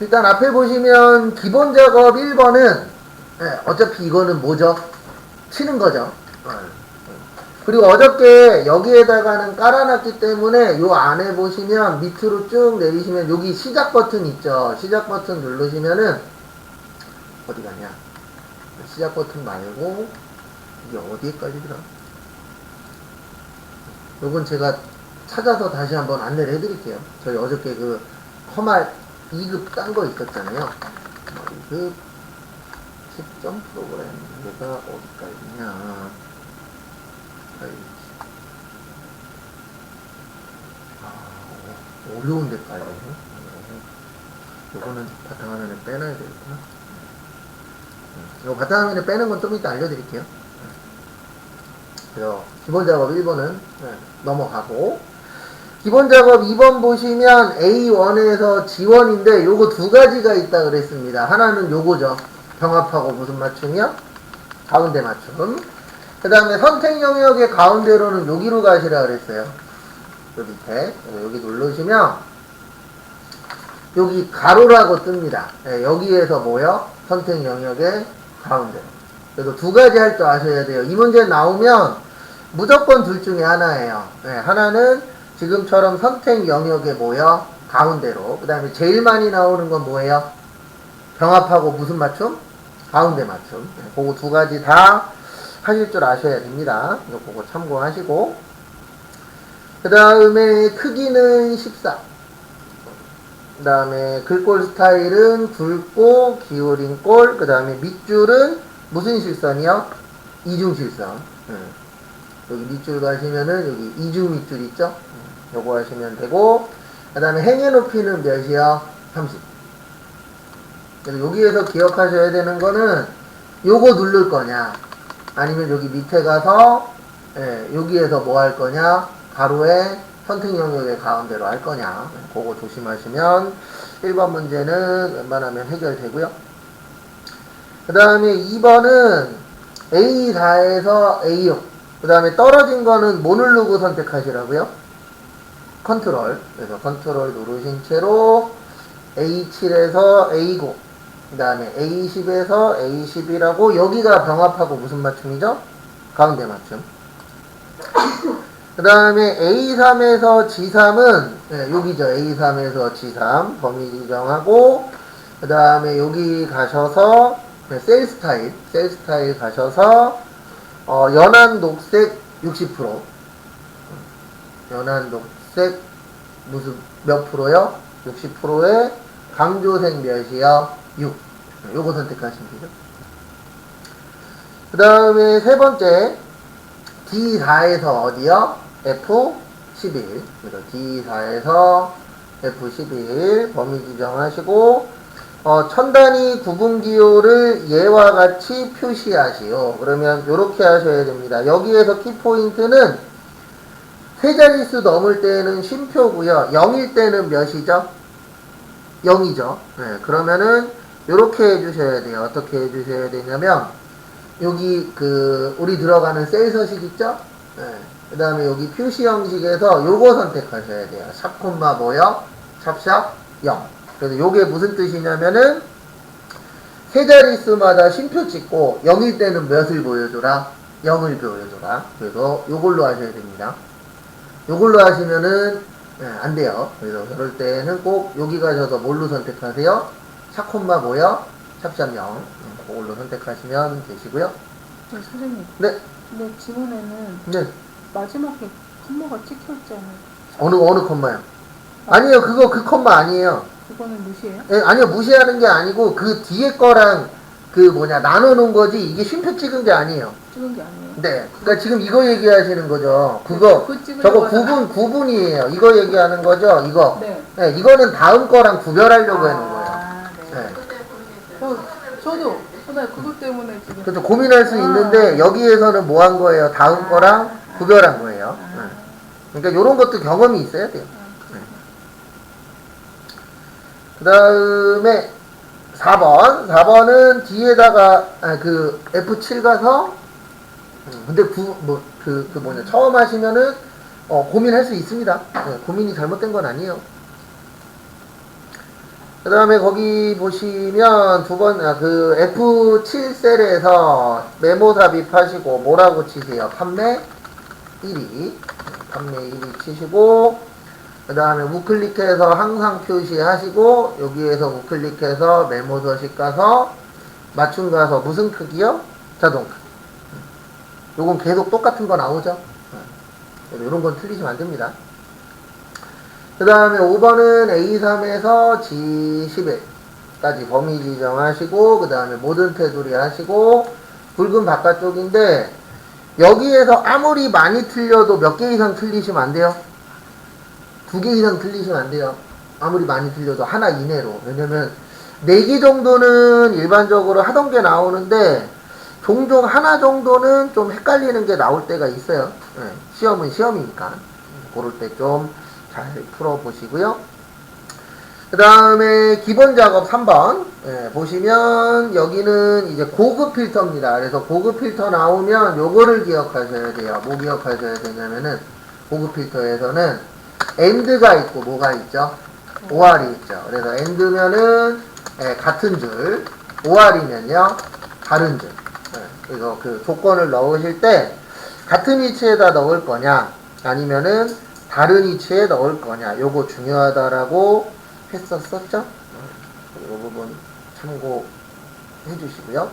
일단 앞에 보시면 기본 작업 1번은 어차피 이거는 뭐죠? 치는 거죠. 그리고 어저께 여기에다가는 깔아놨기 때문에 요 안에 보시면 밑으로 쭉 내리시면 여기 시작 버튼 있죠. 시작 버튼 누르시면은 어디 가냐? 시작 버튼 말고 이게 어디에까지더라? 요건 제가 찾아서 다시 한번 안내를 해드릴게요. 저희 어저께 그 커말 2급 딴 거 있었잖아요. 2급 채점 프로그램 얘가 어디까지냐? 어려운 데까지. 요거는 바탕화면에 빼놔야 되겠구나. 이거 바탕화면에 빼는 건 좀 이따 알려드릴게요. 그래서 기본 작업 1번은 넘어가고, 기본 작업 2번 보시면 A1에서 G1인데 요거 두 가지가 있다 그랬습니다. 하나는 요거죠. 병합하고 무슨 맞춤이요? 가운데 맞춤. 그 다음에 선택 영역의 가운데로는 여기로 가시라 그랬어요. 요 밑에 여기 누르시면 여기 가로라고 뜹니다. 여기에서 뭐요? 선택 영역의 가운데로. 그래서 두 가지 할 줄 아셔야 돼요. 이 문제 나오면 무조건 둘 중에 하나예요. 하나는 지금처럼 선택 영역의 뭐요? 가운데로. 그 다음에 제일 많이 나오는 건 뭐예요? 병합하고 무슨 맞춤? 가운데 맞춤. 그거 두 가지 다 하실 줄 아셔야 됩니다. 이거 보고 참고하시고. 그 다음에 크기는 14. 그 다음에 글꼴 스타일은 굵고 기울인 꼴. 그 다음에 밑줄은 무슨 실선이요? 이중 실선. 여기 밑줄 가시면은 여기 이중 밑줄 있죠? 요거 하시면 되고. 그 다음에 행의 높이는 몇이요? 30. 그래서 여기에서 기억하셔야 되는 거는 요거 누를 거냐, 아니면 여기 밑에 가서 여기에서 뭐 할 거냐, 가로의 선택 영역의 가운데로 할 거냐, 그거 조심하시면 1번 문제는 웬만하면 해결되고요. 그 다음에 2번은 A4에서 A6, 그 다음에 떨어진 거는 뭐 누르고 선택하시라고요? 컨트롤. 그래서 컨트롤 누르신 채로 A7에서 A9, 그 다음에 A10에서 A11하고 여기가 병합하고 무슨 맞춤이죠? 가운데 맞춤. 그 다음에 A3에서 G3은 여기죠. A3에서 G3 범위 지정하고, 그 다음에 여기 가셔서 셀 스타일 가셔서 연한 녹색 60%, 연한 녹색 무슨 몇 프로요? 60%에 강조색 몇이요? 6. 요거 선택하시면 되죠. 그 다음에 세 번째 D4에서 어디요? F11. 그래서 D4에서 F11 범위 지정하시고, 천단위 구분기호를 얘와 같이 표시하시오. 그러면 요렇게 하셔야 됩니다. 여기에서 키포인트는 세 자릿수 넘을 때는 쉼표고요. 0일 때는 몇이죠? 0이죠. 그러면은 요렇게 해주셔야 돼요. 어떻게 해주셔야 되냐면 여기 우리 들어가는 셀 서식 있죠? 그 다음에 여기 표시 형식에서 요거 선택하셔야 돼요. 샵 콤마 뭐요? 샵샵 0. 그래서 요게 무슨 뜻이냐면은 세 자릿수마다 쉼표 찍고 0일 때는 몇을 보여줘라? 0을 보여줘라. 그래서 요걸로 하셔야 됩니다. 요걸로 하시면은 안 돼요. 그래서 그럴 때는 꼭 여기 가셔서 뭘로 선택하세요? 샵 콤마 뭐요? 샵샵 0. 그걸로 선택하시면 되시고요. 네, 선생님. 네. 근데 지문에는 네. 마지막에 콤마가 찍혀있잖아요. 어느 콤마요? 아니요, 그 콤마 아니에요. 그거는 무시해요? 아니요, 무시하는 게 아니고 그 뒤에 거랑 나눠놓은 거지, 이게 쉼표 찍은 게 아니에요. 찍은 게 아니에요? 네. 그러니까 지금 이거 얘기하시는 거죠. 저거 구분이에요. 이거 얘기하는 거죠. 이거. 네. 이거는 다음 거랑 구별하려고 하는 거예요. 네. 저도 그것 때문에 지금. 그래서 고민할 수 있는데 여기에서는 뭐 한 거예요? 다음 거랑 구별한 거예요. 그러니까 이런 것도 경험이 있어야 돼요. 그 다음에 4번은 뒤에다가 F7 가서 근데 처음 하시면은 고민할 수 있습니다. 고민이 잘못된 건 아니에요. 그 다음에 거기 보시면 그 F7셀에서 메모 삽입하시고 뭐라고 치세요? 판매 1위. 판매 1위 치시고, 그 다음에 우클릭해서 항상 표시하시고, 여기에서 우클릭해서 메모 서식 가서, 맞춤 가서 무슨 크기요? 자동 크기. 요건 계속 똑같은 거 나오죠? 이런 건 틀리시면 안 됩니다. 그 다음에 5번은 A3에서 G11까지 범위 지정하시고, 그 다음에 모든 테두리 하시고, 붉은 바깥쪽인데, 여기에서 아무리 많이 틀려도 몇 개 이상 틀리시면 안 돼요? 2개 이상 틀리시면 안 돼요. 아무리 많이 틀려도 하나 이내로. 왜냐면 4개 정도는 일반적으로 하던 게 나오는데 종종 하나 정도는 좀 헷갈리는 게 나올 때가 있어요. 네, 시험은 시험이니까. 그럴 때 좀 잘 풀어보시고요. 그 다음에 기본 작업 3번 보시면 여기는 이제 고급 필터입니다. 그래서 고급 필터 나오면 요거를 기억하셔야 돼요. 뭐 기억하셔야 되냐면은 고급 필터에서는 AND가 있고 뭐가 있죠? OR이 있죠. 그래서 AND면은 같은 줄, OR이면요 다른 줄. 그래서 그 조건을 넣으실 때 같은 위치에다 넣을 거냐 아니면은 다른 위치에 넣을 거냐 요거 중요하다라고 했었었죠? 이 부분 참고해 주시고요.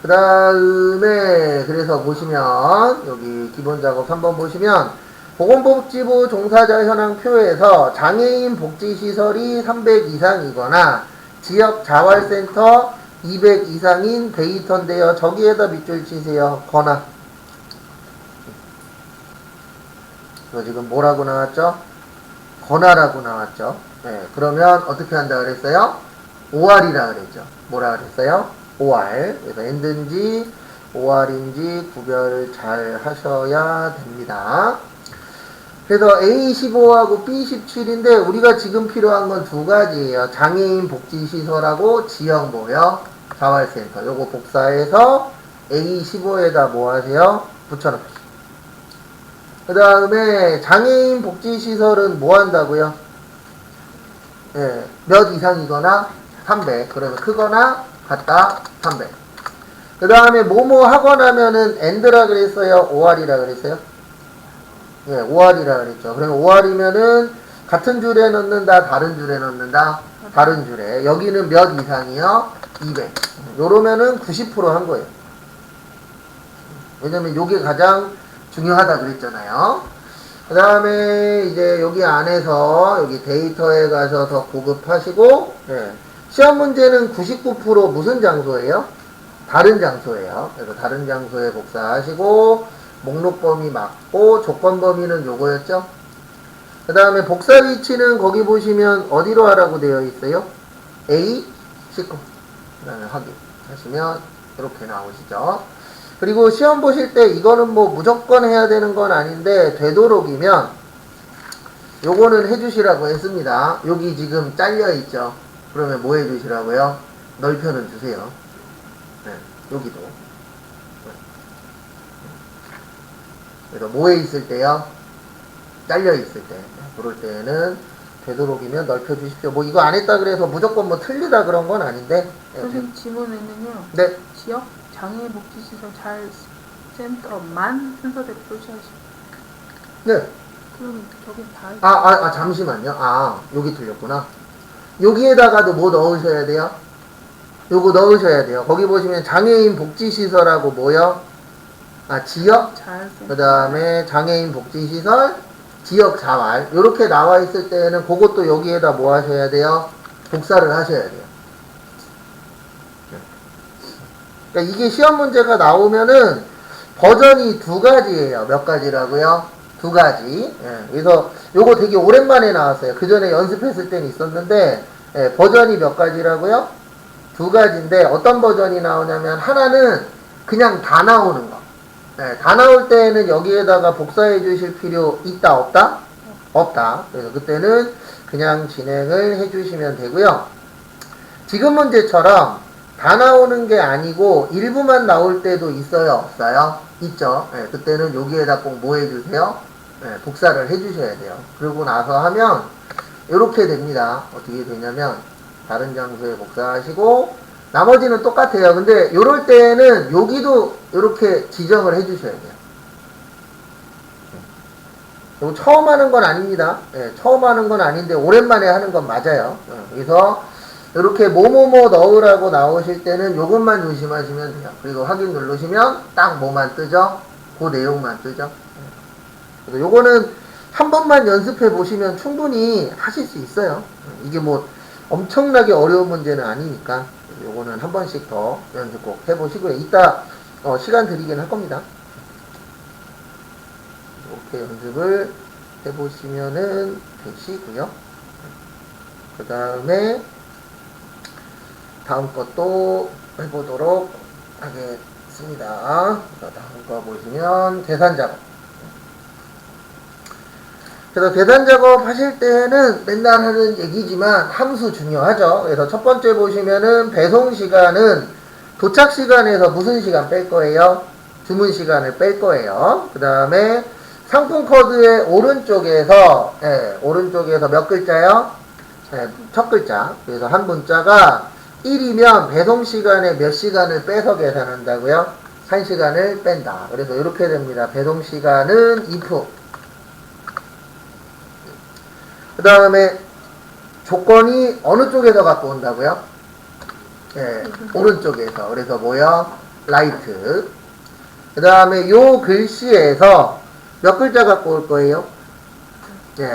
그 다음에 그래서 보시면 여기 기본 작업 3번 보시면 보건복지부 종사자 현황표에서 장애인 복지시설이 300 이상이거나 지역 자활센터 200 이상인 데이터인데요. 저기에다 밑줄 치세요. 거나. 이거 지금 뭐라고 나왔죠? 거나라고 나왔죠. 네, 그러면 어떻게 한다 그랬어요? OR이라 그랬죠. 뭐라 그랬어요? OR. 그래서 AND인지 OR인지 구별 잘 하셔야 됩니다. 그래서 A15하고 B17인데 우리가 지금 필요한 건 2가지예요. 장애인 복지시설하고 지역 뭐요? 자활센터. 요거 복사해서 A15에다 뭐 하세요? 붙여놓으세요. 그 다음에 장애인 복지시설은 뭐 한다고요? 몇 이상이거나 300. 그래서 크거나 같다 300. 그 다음에 뭐뭐 하고 나면은 AND라 그랬어요? OR이라 그랬어요? OR이라 그랬죠. 그러면 OR이면은 같은 줄에 넣는다, 다른 줄에 넣는다, 다른 줄에. 여기는 몇 이상이요? 200. 요러면은 90% 한 거예요. 왜냐면 요게 가장 중요하다 그랬잖아요. 그 다음에 이제 여기 안에서 여기 데이터에 가셔서 고급하시고, 시험 문제는 99% 무슨 장소예요? 다른 장소예요. 그래서 다른 장소에 복사하시고, 목록 범위 맞고, 조건 범위는 요거였죠? 그 다음에 복사 위치는 거기 보시면 어디로 하라고 되어 있어요? A, 19. 그 다음에 확인하시면 이렇게 나오시죠. 그리고 시험 보실 때 이거는 뭐 무조건 해야 되는 건 아닌데 되도록이면 요거는 해주시라고 했습니다. 여기 지금 잘려 있죠. 그러면 뭐 해주시라고요? 넓혀는 주세요. 여기도. 그래서 뭐에 있을 때요? 잘려 있을 때. 그럴 때는 되도록이면 넓혀 주십시오. 뭐 이거 안 했다 그래서 무조건 뭐 틀리다 그런 건 아닌데. 선생님 질문에는요. 네. 지역 장애복지시설 자활센터만 순서대로 표시하시고. 네. 그럼 저긴 다. 잠시만요. 여기 틀렸구나. 여기에다가도 뭐 넣으셔야 돼요? 요거 넣으셔야 돼요. 거기 보시면 장애인 복지시설하고 뭐요? 지역? 자활센터. 그 다음에 장애인 복지시설, 지역 자활. 요렇게 나와 있을 때는 그것도 여기에다 뭐 하셔야 돼요? 복사를 하셔야 돼요. 그러니까 이게 시험 문제가 나오면은 버전이 2가지예요. 몇 가지라고요? 2가지. 그래서 요거 되게 오랜만에 나왔어요. 그 전에 연습했을 때는 있었는데 버전이 몇 가지라고요? 2가지인데 어떤 버전이 나오냐면 하나는 그냥 다 나오는 거. 다 나올 때는 여기에다가 복사해 주실 필요 있다 없다? 없다. 그래서 그때는 그냥 진행을 해 주시면 되고요. 지금 문제처럼 다 나오는 게 아니고 일부만 나올 때도 있어요 없어요? 있죠. 그때는 여기에다 꼭 뭐 해주세요? 복사를 해주셔야 돼요. 그러고 나서 하면 이렇게 됩니다. 어떻게 되냐면 다른 장소에 복사하시고 나머지는 똑같아요. 근데 요럴 때는 여기도 이렇게 지정을 해주셔야 돼요. 이거 처음 하는 건 아닙니다. 예, 처음 하는 건 아닌데 오랜만에 하는 건 맞아요. 그래서 이렇게 뭐뭐뭐 넣으라고 나오실 때는 요것만 조심하시면 돼요. 그리고 확인 누르시면 딱 뭐만 뜨죠? 그 내용만 뜨죠. 그래서 요거는 한 번만 연습해 보시면 충분히 하실 수 있어요. 이게 뭐 엄청나게 어려운 문제는 아니니까 요거는 한 번씩 더 연습 꼭 해보시고요. 이따 시간 드리긴 할 겁니다. 이렇게 연습을 해보시면은 되시고요. 그 다음에 다음 것도 해보도록 하겠습니다. 다음 거 보시면 계산 작업. 그래서 계산 작업 하실 때는 맨날 하는 얘기지만 함수 중요하죠. 그래서 첫 번째 보시면은 배송 시간은 도착 시간에서 무슨 시간 뺄 거예요? 주문 시간을 뺄 거예요. 그 다음에 상품 코드의 오른쪽에서 오른쪽에서 몇 글자요? 첫 글자. 그래서 한 문자가 1이면 배송 시간에 몇 시간을 빼서 계산한다고요? 1시간을 뺀다. 그래서 이렇게 됩니다. 배송 시간은 if. 그 다음에 조건이 어느 쪽에서 갖고 온다고요? 오른쪽에서. 그래서 뭐요? right. 그 다음에 요 글씨에서 몇 글자 갖고 올 거예요?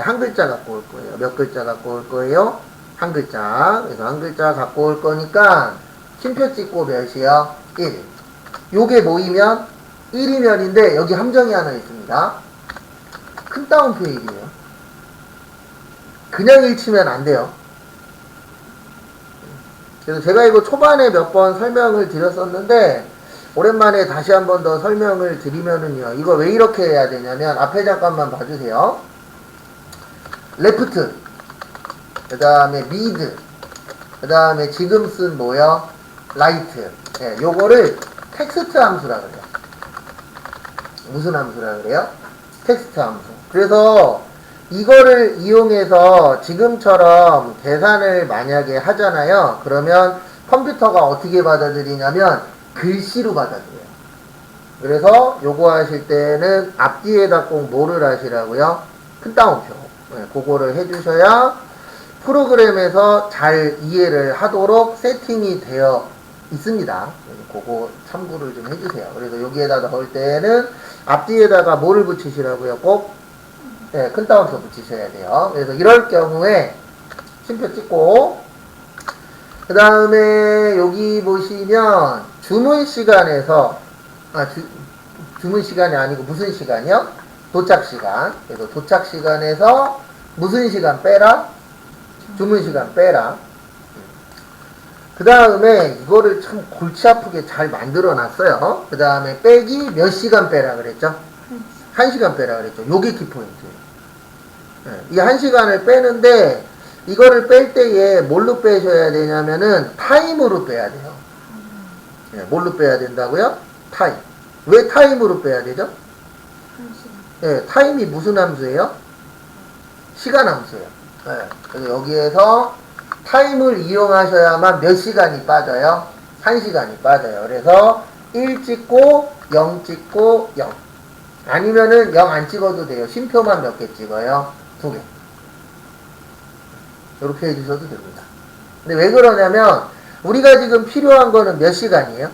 한 글자 갖고 올 거예요. 몇 글자 갖고 올 거예요? 한 글자. 그래서 한 글자 갖고 올 거니까 쉼표 찍고 몇이요? 1. 요게 모이면 1이면인데 여기 함정이 하나 있습니다. 큰 따옴표 1이에요. 그냥 1 치면 안 돼요. 그래서 제가 이거 초반에 몇 번 설명을 드렸었는데 오랜만에 다시 한 번 더 설명을 드리면은요. 이거 왜 이렇게 해야 되냐면 앞에 잠깐만 봐주세요. 레프트, 그 다음에 미드, 그 다음에 지금 쓴 뭐요? 라이트. 요거를 텍스트 함수라 그래요. 무슨 함수라 그래요? 텍스트 함수. 그래서 이거를 이용해서 지금처럼 계산을 만약에 하잖아요. 그러면 컴퓨터가 어떻게 받아들이냐면 글씨로 받아들여요. 그래서 요거 하실 때는 앞뒤에다 꼭 뭐를 하시라고요? 큰 따옴표. 그거를 해주셔야 프로그램에서 잘 이해를 하도록 세팅이 되어 있습니다. 그거 참고를 좀 해주세요. 그래서 여기에다 넣을 때는 앞뒤에다가 뭐를 붙이시라고요? 꼭 큰 따옴표 붙이셔야 돼요. 그래서 이럴 경우에 쉼표 찍고 그 다음에 여기 보시면 주문 시간에서 주문 시간이 아니고 무슨 시간이요? 도착 시간. 그래서 도착 시간에서 무슨 시간 빼라? 주문 시간 빼라. 그 다음에 이거를 참 골치 아프게 잘 만들어 놨어요. 그 다음에 빼기 몇 시간 빼라 그랬죠? 1시간 빼라 그랬죠? 요게 키포인트예요. 이 1시간을 빼는데 이거를 뺄 때에 뭘로 빼셔야 되냐면은 타임으로 빼야 돼요. 뭘로 빼야 된다고요? 타임. 왜 타임으로 빼야 되죠? 타임이 무슨 함수예요? 시간 함수예요. 그래서 여기에서 타임을 이용하셔야만 몇 시간이 빠져요? 1시간이 빠져요. 그래서 1 찍고 0 찍고 0. 아니면은 0 안 찍어도 돼요. 쉼표만 몇 개 찍어요? 2개. 이렇게 해주셔도 됩니다. 근데 왜 그러냐면 우리가 지금 필요한 거는 몇 시간이에요?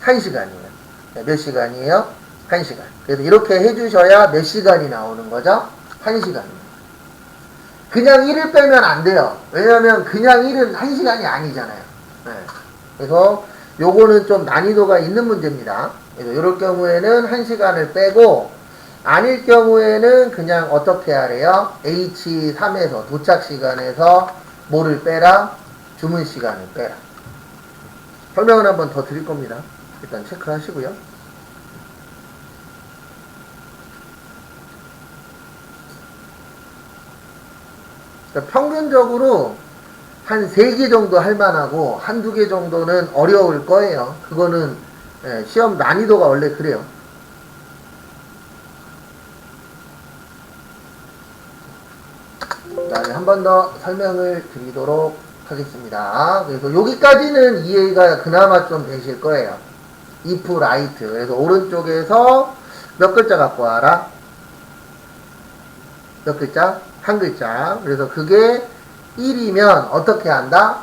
1시간이에요. 몇 시간이에요? 1시간. 그래서 이렇게 해주셔야 몇 시간이 나오는 거죠? 1시간입니다. 그냥 1을 빼면 안 돼요. 왜냐면 그냥 1은 1시간이 아니잖아요. 그래서 요거는 좀 난이도가 있는 문제입니다. 그래서 이럴 경우에는 1시간을 빼고 아닐 경우에는 그냥 어떻게 하래요? H3에서 도착 시간에서 뭐를 빼라? 주문 시간을 빼라. 설명을 한번 더 드릴 겁니다. 일단 체크하시고요. 그러니까 평균적으로 한 3개 정도 할 만하고 한두 개 정도는 어려울 거예요. 그거는 시험 난이도가 원래 그래요. 다음에 한 번 더 설명을 드리도록 하겠습니다. 그래서 여기까지는 이해가 그나마 좀 되실 거예요. if right. 그래서 오른쪽에서 몇 글자 갖고 와라? 몇 글자? 한 글자. 그래서 그게 1이면 어떻게 한다?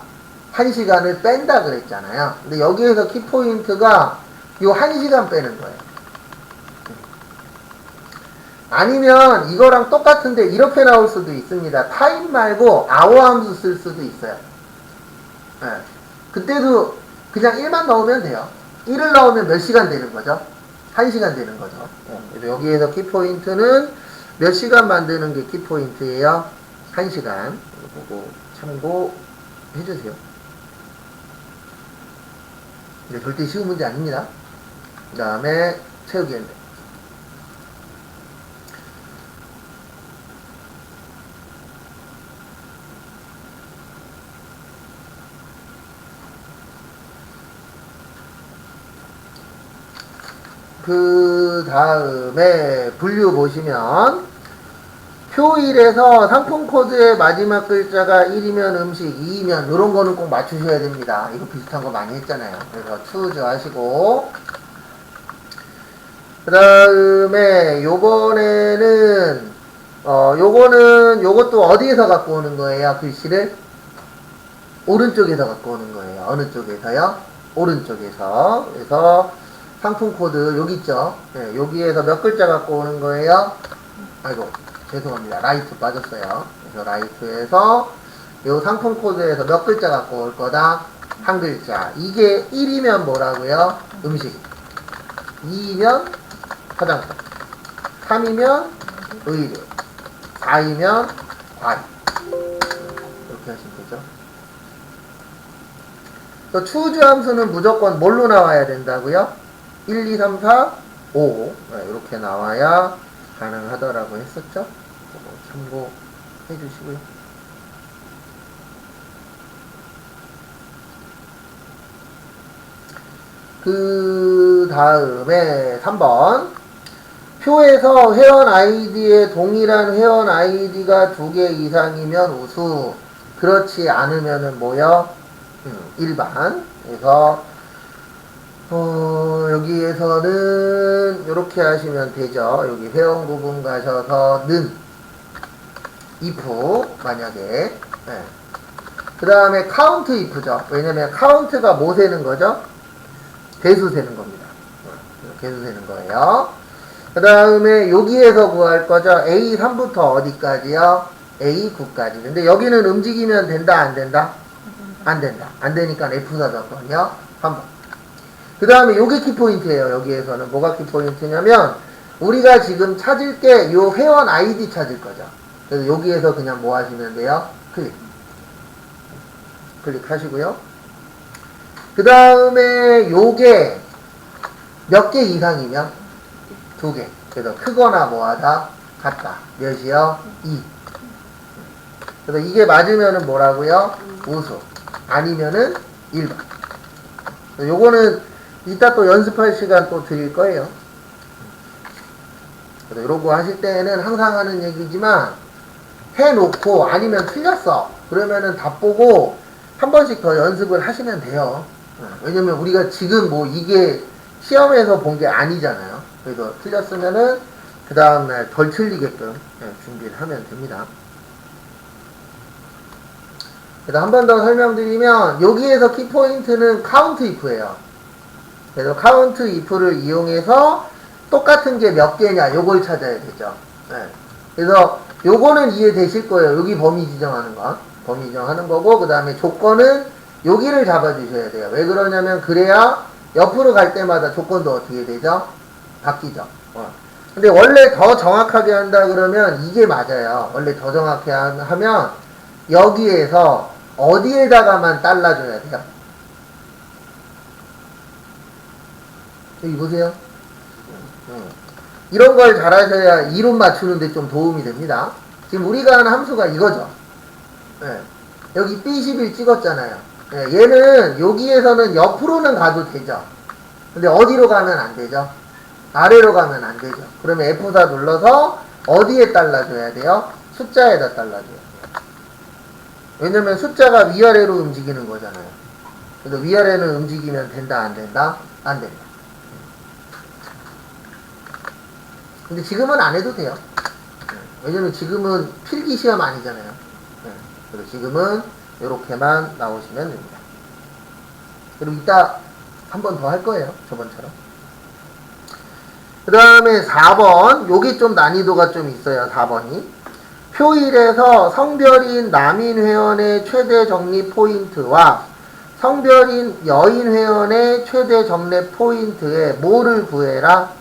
1시간을 뺀다 그랬잖아요. 근데 여기에서 키포인트가 요 1시간 빼는 거예요. 아니면 이거랑 똑같은데 이렇게 나올 수도 있습니다. 타임 말고 hour 함수 쓸 수도 있어요. 네. 그때도 그냥 1만 넣으면 돼요. 1을 넣으면 몇 시간 되는 거죠? 1시간 되는 거죠. 그래서 여기에서 키포인트는 몇 시간 만드는 게 키포인트예요? 1시간. 보고 참고해주세요. 이게 절대 쉬운 문제 아닙니다. 그 다음에 채우기인데. 그 다음에 분류 보시면 표 1에서 상품 코드의 마지막 글자가 1이면 음식, 2이면 이런 거는 꼭 맞추셔야 됩니다. 이거 비슷한 거 많이 했잖아요. 그래서 choose 하시고 그 다음에 요번에는 요것도 어디에서 갖고 오는 거예요? 글씨를 오른쪽에서 갖고 오는 거예요. 어느 쪽에서요? 오른쪽에서. 그래서 상품 코드 여기 있죠? 네, 여기에서 몇 글자 갖고 오는 거예요? 아이고 죄송합니다. 라이트 빠졌어요. 그래서 라이트에서 요 상품 코드에서 몇 글자 갖고 올 거다? 한 글자. 이게 1이면 뭐라고요? 음식. 2이면 화장품. 3이면 의류. 4이면 과일. 이렇게 하시면 되죠. 또 choose 함수는 무조건 뭘로 나와야 된다고요? 1, 2, 3, 4, 5 이렇게 나와야 가능하더라고 했었죠? 참고해 주시고요. 그 다음에 3번 표에서 회원 아이디에 동일한 회원 아이디가 2개 이상이면 우수, 그렇지 않으면은 뭐요? 일반. 그래서 여기에서는 이렇게 하시면 되죠. 여기 회원 구분 가셔서 는 if 만약에 네. 그 다음에 count if죠. 왜냐면 count가 뭐 세는 거죠? 대수 세는 겁니다. 대수 세는 거예요. 그 다음에 여기에서 구할 거죠. A3부터 어디까지요? A9까지. 근데 여기는 움직이면 된다 안 된다? 안 된다. 안 되니까 F4 줬거든요. 3번. 그 다음에 요게 키포인트예요. 여기에서는 뭐가 키포인트냐면 우리가 지금 찾을 게 요 회원 아이디 찾을 거죠. 그래서 여기에서 그냥 뭐 하시면 돼요? 클릭하시고요. 그 다음에 요게 몇 개 이상이면 2개. 그래서 크거나 뭐하다 같다. 몇이요? 2. 그래서 이게 맞으면은 뭐라고요? 우수. 아니면은 1번. 요거는 이따 또 연습할 시간 또 드릴 거예요. 그래서 이런 거 하실 때는 항상 하는 얘기지만 해놓고 아니면 틀렸어. 그러면은 답 보고 한 번씩 더 연습을 하시면 돼요. 왜냐면 우리가 지금 뭐 이게 시험에서 본 게 아니잖아요. 그래서 틀렸으면은 그 다음날 덜 틀리게끔 준비를 하면 됩니다. 그래서 한 번 더 설명드리면 여기에서 키포인트는 count if예요. 그래서 count if를 이용해서 똑같은 게 몇 개냐 요걸 찾아야 되죠. 네. 그래서 요거는 이해되실 거예요. 여기 범위 지정하는 거. 범위 지정하는 거고 그 다음에 조건은 여기를 잡아주셔야 돼요. 왜 그러냐면 그래야 옆으로 갈 때마다 조건도 어떻게 되죠? 바뀌죠. 근데 원래 더 정확하게 한다 그러면 이게 맞아요. 원래 더 정확하게 하면 여기에서 어디에다가만 잘라줘야 돼요? 여기 보세요. 이런 걸 잘 하셔야 이론 맞추는데 좀 도움이 됩니다. 지금 우리가 하는 함수가 이거죠. 네. 여기 B11 찍었잖아요. 네. 얘는 여기에서는 옆으로는 가도 되죠. 근데 어디로 가면 안 되죠? 아래로 가면 안 되죠. 그러면 F4 눌러서 어디에 잘라줘야 돼요? 숫자에다 잘라줘야 돼요. 왜냐면 숫자가 위아래로 움직이는 거잖아요. 그래서 위아래는 움직이면 된다, 안 된다? 안 된다. 근데 지금은 안 해도 돼요. 왜냐면 지금은 필기 시험 아니잖아요. 그래서 지금은 이렇게만 나오시면 됩니다. 그리고 이따 한 번 더 할 거예요. 저번처럼. 그 다음에 4번. 요게 좀 난이도가 좀 있어요. 4번이. 표일에서 성별인 남인 회원의 최대 적립 포인트와 성별인 여인 회원의 최대 적립 포인트에 뭐를 구해라?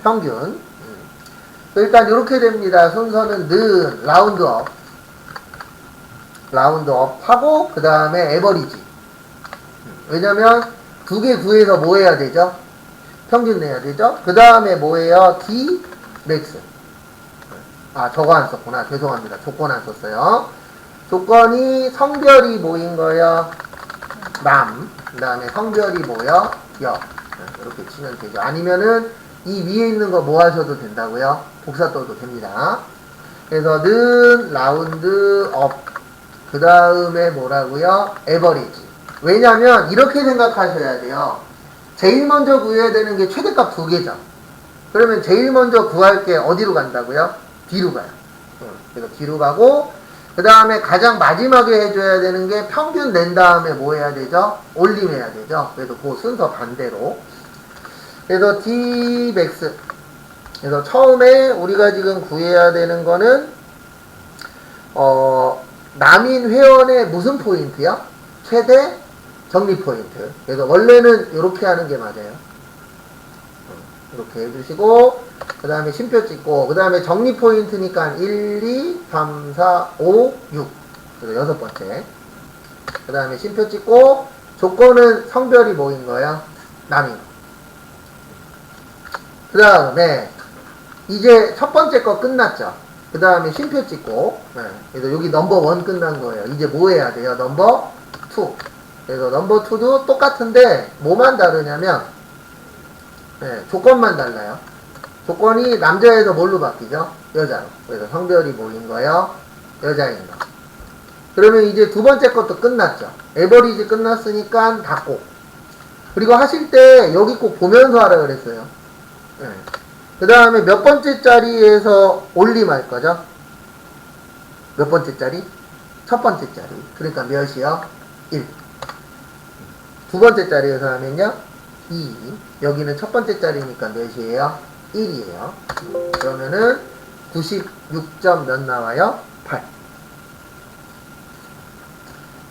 평균. 일단 이렇게 됩니다. 순서는 는 라운드업 하고 그 다음에 에버리지. 왜냐면 두 개 구해서 뭐 해야 되죠? 평균 내야 되죠? 그 다음에 뭐예요? D 맥스. 아, 저거 안 썼구나. 죄송합니다. 조건 안 썼어요. 조건이 성별이 뭐인 거예요? 남. 그 다음에 성별이 뭐요? 여. 이렇게 치면 되죠. 아니면은 이 위에 있는 거 뭐 하셔도 된다고요? 복사 떠도 됩니다. 그래서 는 라운드 업. 그 다음에 뭐라고요? 에버리지. 왜냐면 이렇게 생각하셔야 돼요. 제일 먼저 구해야 되는 게 최대값 두 개죠. 그러면 제일 먼저 구할 게 어디로 간다고요? 뒤로 가요. 그래서 뒤로 가고 그 다음에 가장 마지막에 해줘야 되는 게 평균 낸 다음에 뭐 해야 되죠? 올림해야 되죠. 그래서 그 순서 반대로. 그래서 Dmax. 그래서 처음에 우리가 지금 구해야 되는 거는 남인 회원의 무슨 포인트요? 최대 적립 포인트. 그래서 원래는 이렇게 하는 게 맞아요. 이렇게 해주시고 그 다음에 쉼표 찍고 그 다음에 적립 포인트니까 1, 2, 3, 4, 5, 6. 그래서 여섯 번째. 그 다음에 쉼표 찍고 조건은 성별이 뭐인 거야? 남인. 그 다음에 이제 첫 번째 거 끝났죠. 그 다음에 쉼표 찍고 그래서 여기 넘버 1 끝난 거예요. 이제 뭐 해야 돼요? 넘버 2. 그래서 넘버 2도 똑같은데 뭐만 다르냐면 조건만 달라요. 조건이 남자에서 뭘로 바뀌죠? 여자로. 그래서 성별이 뭐인 거예요? 여자인 거. 그러면 이제 두 번째 것도 끝났죠. 에버리지 끝났으니까 닫고. 그리고 하실 때 여기 꼭 보면서 하라 그랬어요. 그 다음에 몇 번째 자리에서 올림할 거죠? 몇 번째 자리? 첫 번째 자리. 그러니까 몇이요? 1. 두 번째 자리에서 하면요? 2. 여기는 첫 번째 자리니까 몇이에요? 1이에요. 그러면은 96점 몇 나와요? 8.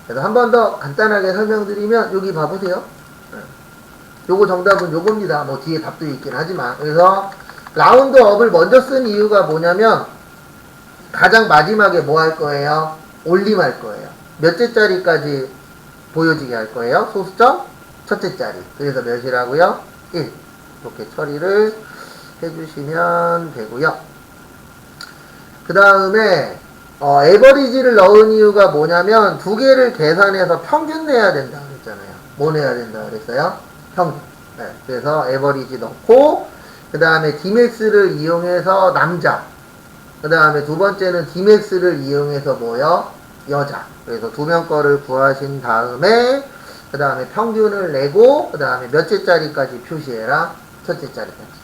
그래서 한 번 더 간단하게 설명드리면 여기 봐보세요. 요거 정답은 요겁니다. 뭐 뒤에 답도 있긴 하지만. 그래서 라운드업을 먼저 쓴 이유가 뭐냐면 가장 마지막에 뭐 할 거예요? 올림할 거예요. 몇째 자리까지 보여지게 할 거예요? 소수점? 첫째 자리. 그래서 몇이라고요? 1. 이렇게 처리를 해주시면 되고요. 그 다음에 에버리지를 넣은 이유가 뭐냐면 두 개를 계산해서 평균 내야 된다 그랬잖아요. 뭐 내야 된다 그랬어요? 평균. 그래서 에버리지 넣고 그 다음에 Dmax를 이용해서 남자. 그 다음에 두 번째는 Dmax를 이용해서 뭐요? 여자. 그래서 두 명 거를 구하신 다음에 그 다음에 평균을 내고 그 다음에 몇째 자리까지 표시해라? 첫째 자리까지.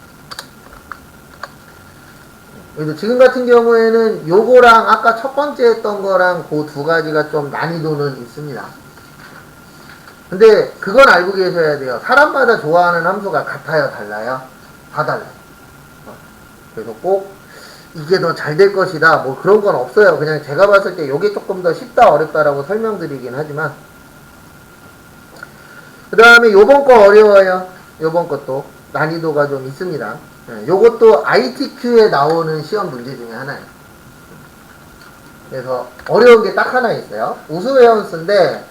그래서 지금 같은 경우에는 요거랑 아까 첫 번째 했던 거랑 그 두 가지가 좀 난이도는 있습니다. 근데 그건 알고 계셔야 돼요. 사람마다 좋아하는 함수가 같아요? 달라요? 다 달라요. 그래서 꼭 이게 더 잘 될 것이다 뭐 그런 건 없어요. 그냥 제가 봤을 때 요게 조금 더 쉽다 어렵다라고 설명드리긴 하지만 그 다음에 요번 거 어려워요. 요번 것도 난이도가 좀 있습니다. 요것도 ITQ에 나오는 시험 문제 중에 하나예요. 그래서 어려운 게 딱 하나 있어요. 우수회원수인데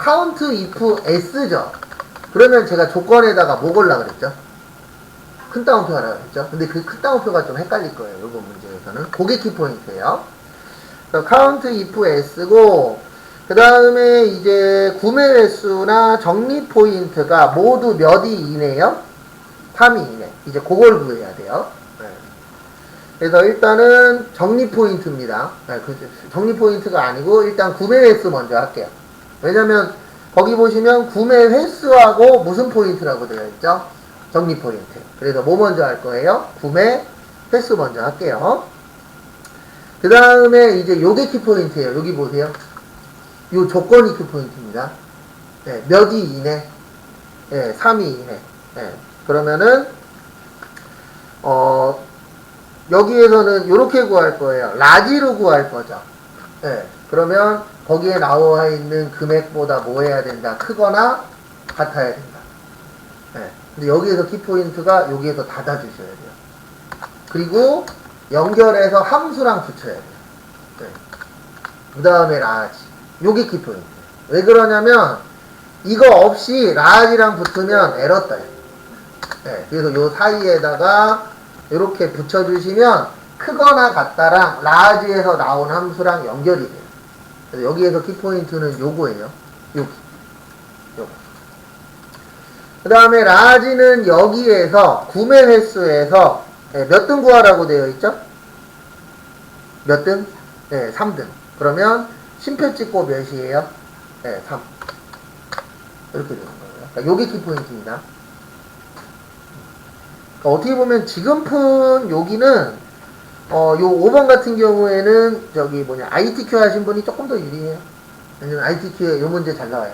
count if s죠. 그러면 제가 조건에다가 뭐 걸라 그랬죠? 큰 따옴표 하라 그랬죠? 근데 그 큰 따옴표가 좀 헷갈릴 거예요. 이번 문제에서는. 그게 키포인트예요. 그래서 count if s고 그 다음에 이제 구매 횟수나 적립 포인트가 모두 몇이 이내요? 3이 이내. 이제 그걸 구해야 돼요. 그래서 일단은 정리 포인트입니다. 정리 포인트가 아니고 일단 구매 횟수 먼저 할게요. 왜냐면 거기 보시면 구매 횟수하고 무슨 포인트라고 되어 있죠? 정리 포인트. 그래서 뭐 먼저 할 거예요? 구매 횟수 먼저 할게요. 그 다음에 이제 요게 키포인트예요. 여기 보세요. 요 조건이 키포인트입니다. 네, 몇 위 이내? 네, 3위 이내. 네, 그러면은 여기에서는 요렇게 구할 거예요. 라지로 구할 거죠. 네, 그러면 거기에 나와 있는 금액보다 뭐 해야 된다? 크거나 같아야 된다. 네, 근데 여기에서 키포인트가 여기에서 닫아주셔야 돼요. 그리고 연결해서 함수랑 붙여야 돼요. 네. 그 다음에 라지. 요게 키포인트. 왜 그러냐면 이거 없이 라지랑 붙으면 에러 떠요. 네. 그래서 요 사이에다가 이렇게 붙여주시면 크거나 같다랑 라지에서 나온 함수랑 연결이 돼요. 그래서 여기에서 키포인트는 요거예요. 요거. 그 다음에 라지는 여기에서 구매 횟수에서 몇 등 구하라고 되어 있죠? 몇 등? 네, 3등. 그러면 심표 찍고 몇이에요? 네, 3. 이렇게 되는 거예요. 그러니까 요게 키포인트입니다. 그러니까 어떻게 보면 지금 푼 여기는 요 5번 같은 경우에는 저기 ITQ 하신 분이 조금 더 유리해요. 왜냐면 ITQ에 요 문제 잘 나와요.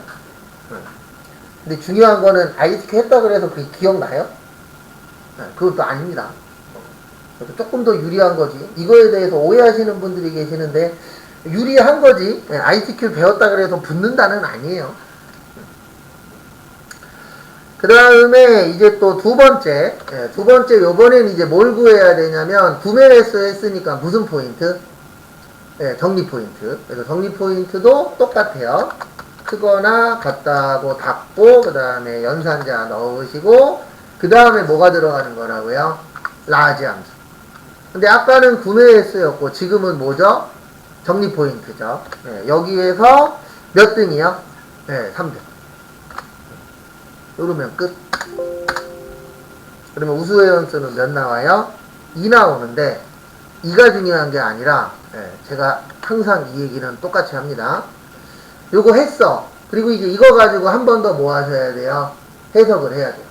근데 중요한 거는 ITQ 했다 그래서 그게 기억나요? 그것도 아닙니다. 조금 더 유리한 거지. 이거에 대해서 오해하시는 분들이 계시는데 유리한 거지. ITQ 배웠다 그래서 붙는다는 아니에요. 그 다음에 이제 또 두 번째 요번엔 이제 뭘 구해야 되냐면 구매 횟수 했으니까 무슨 포인트? 정리 포인트. 그래서 정리 포인트도 똑같아요. 크거나 같다고 닫고 그 다음에 연산자 넣으시고 그 다음에 뭐가 들어가는 거라고요? 라지 함수. 근데 아까는 구매 횟수였고 지금은 뭐죠? 정리 포인트죠. 여기에서 몇 등이요? 3등. 이러면 끝. 그러면 우수회원수는 몇 나와요? 2 나오는데 2가 중요한 게 아니라 제가 항상 이 얘기는 똑같이 합니다. 요거 했어. 그리고 이제 이거 가지고 한 번 더 뭐 하셔야 돼요? 해석을 해야 돼요.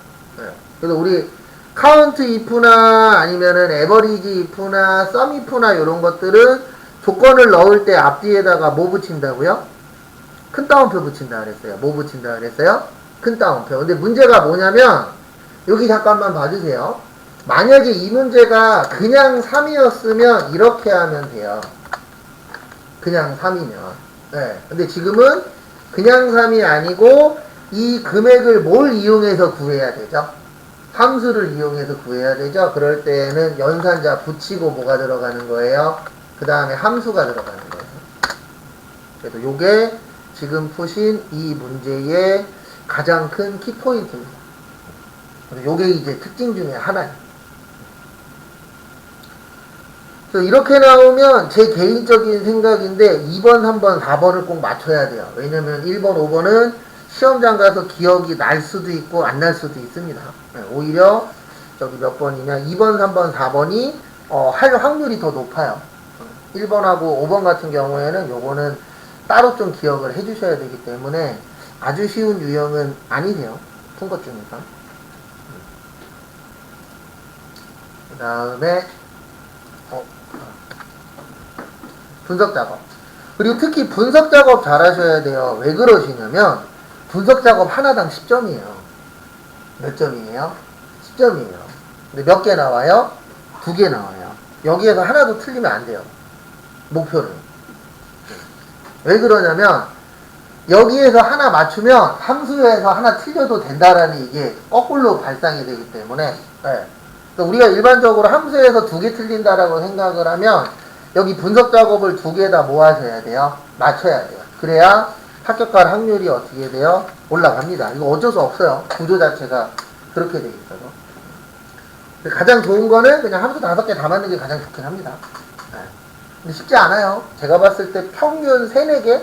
그래서 우리 카운트 if나 아니면은 에버리지 if나 썸 if나 요런 것들은 조건을 넣을 때 앞뒤에다가 뭐 붙인다고요? 큰 따옴표 붙인다 그랬어요. 뭐 붙인다 그랬어요? 큰 따옴표. 근데 문제가 뭐냐면 여기 잠깐만 봐주세요. 만약에 이 문제가 그냥 3이었으면 이렇게 하면 돼요. 그냥 3이면. 근데 지금은 그냥 3이 아니고 이 금액을 뭘 이용해서 구해야 되죠? 함수를 이용해서 구해야 되죠? 그럴 때에는 연산자 붙이고 뭐가 들어가는 거예요? 그 다음에 함수가 들어가는 거예요. 그래서 요게 지금 푸신 이 문제의 가장 큰 키포인트입니다. 요게 이제 특징 중에 하나예요. 그래서 이렇게 나오면 제 개인적인 생각인데 2번, 3번, 4번을 꼭 맞춰야 돼요. 왜냐면 1번, 5번은 시험장 가서 기억이 날 수도 있고 안 날 수도 있습니다. 오히려 저기 몇 번이냐 2번, 3번, 4번이 할 확률이 더 높아요. 1번하고 5번 같은 경우에는 요거는 따로 좀 기억을 해주셔야 되기 때문에 아주 쉬운 유형은 아니세요. 푼 것 중에서. 그 다음에 분석 작업. 그리고 특히 분석 작업 잘 하셔야 돼요. 왜 그러시냐면 분석 작업 하나당 10점이에요. 몇 점이에요? 10점이에요. 근데 몇 개 나와요? 2개 나와요. 여기에서 하나도 틀리면 안 돼요. 목표는. 왜 그러냐면 여기에서 하나 맞추면 함수에서 하나 틀려도 된다라는 이게 거꾸로 발상이 되기 때문에 그래서 우리가 일반적으로 함수에서 2개 틀린다라고 생각을 하면 여기 분석 작업을 2개에다 뭐 하셔야 돼요? 맞춰야 돼요. 그래야 합격할 확률이 어떻게 돼요? 올라갑니다. 이거 어쩔 수 없어요. 구조 자체가 그렇게 돼 있어서. 가장 좋은 거는 그냥 함수 5개 다 맞는 게 가장 좋긴 합니다. 근데 쉽지 않아요. 제가 봤을 때 평균 3, 4개?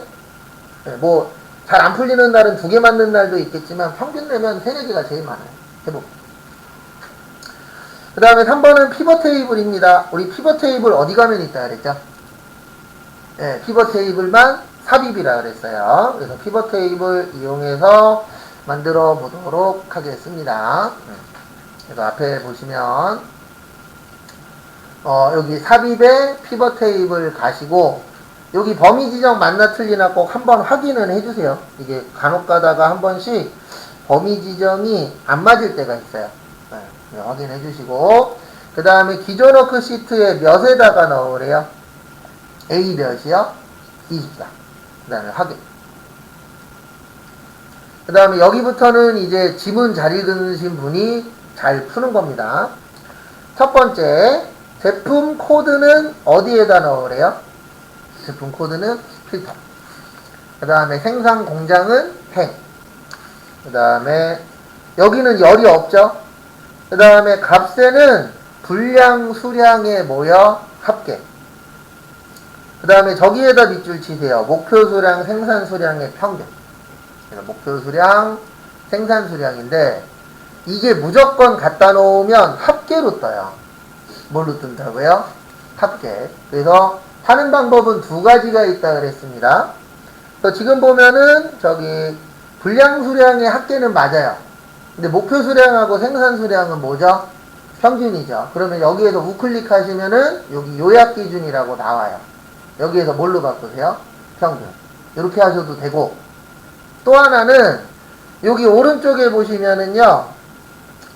뭐 잘 안 풀리는 날은 2개 맞는 날도 있겠지만 평균 내면 3, 4개가 제일 많아요. 해보고. 그 다음에 3번은 피벗 테이블입니다. 우리 피벗 테이블 어디 가면 있다 그랬죠? 예, 피벗 테이블만 삽입이라 그랬어요. 그래서 피벗 테이블 이용해서 만들어 보도록 하겠습니다. 그래서 앞에 보시면 여기 삽입에 피벗 테이블 가시고 여기 범위 지정 맞나 틀리나 꼭 한번 확인을 해주세요. 이게 간혹 가다가 한 번씩 범위 지정이 안 맞을 때가 있어요. 네, 확인해 주시고 그 다음에 기존 워크시트에 몇에다가 넣으래요? A 몇이요? 24. 그 다음에 확인. 그 다음에 여기부터는 이제 지문 잘 읽으신 분이 잘 푸는 겁니다. 첫 번째, 제품 코드는 어디에다 넣으래요? 제품 코드는 필터. 그 다음에 생산 공장은 행. 그 다음에 여기는 열이 없죠? 그 다음에 값에는 분량, 수량에 모여 합계. 그 다음에 저기에다 밑줄 치세요. 목표 수량, 생산 수량의 평균. 목표 수량, 생산 수량인데 이게 무조건 갖다 놓으면 합계로 떠요. 뭘로 뜬다고요? 합계. 그래서 하는 방법은 두 가지가 있다 그랬습니다. 그래서 지금 보면은 저기 분량 수량의 합계는 맞아요. 근데 목표 수량하고 생산 수량은 뭐죠? 평균이죠. 그러면 여기에서 우클릭 하시면은 여기 요약 기준이라고 나와요. 여기에서 뭘로 바꾸세요? 평균. 이렇게 하셔도 되고 또 하나는 여기 오른쪽에 보시면은요.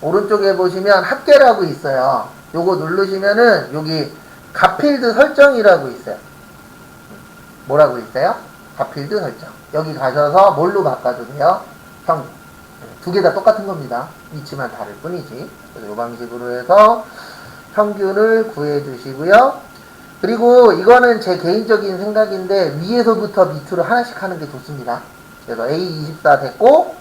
오른쪽에 보시면 합계라고 있어요. 요거 누르시면은 여기 값필드 설정이라고 있어요. 뭐라고 있어요? 값필드 설정. 여기 가셔서 뭘로 바꿔주세요? 평균. 두 개 다 똑같은 겁니다. 위치만 다를 뿐이지. 그래서 이 방식으로 해서 평균을 구해 주시고요. 그리고 이거는 제 개인적인 생각인데 위에서부터 밑으로 하나씩 하는 게 좋습니다. 그래서 A24 됐고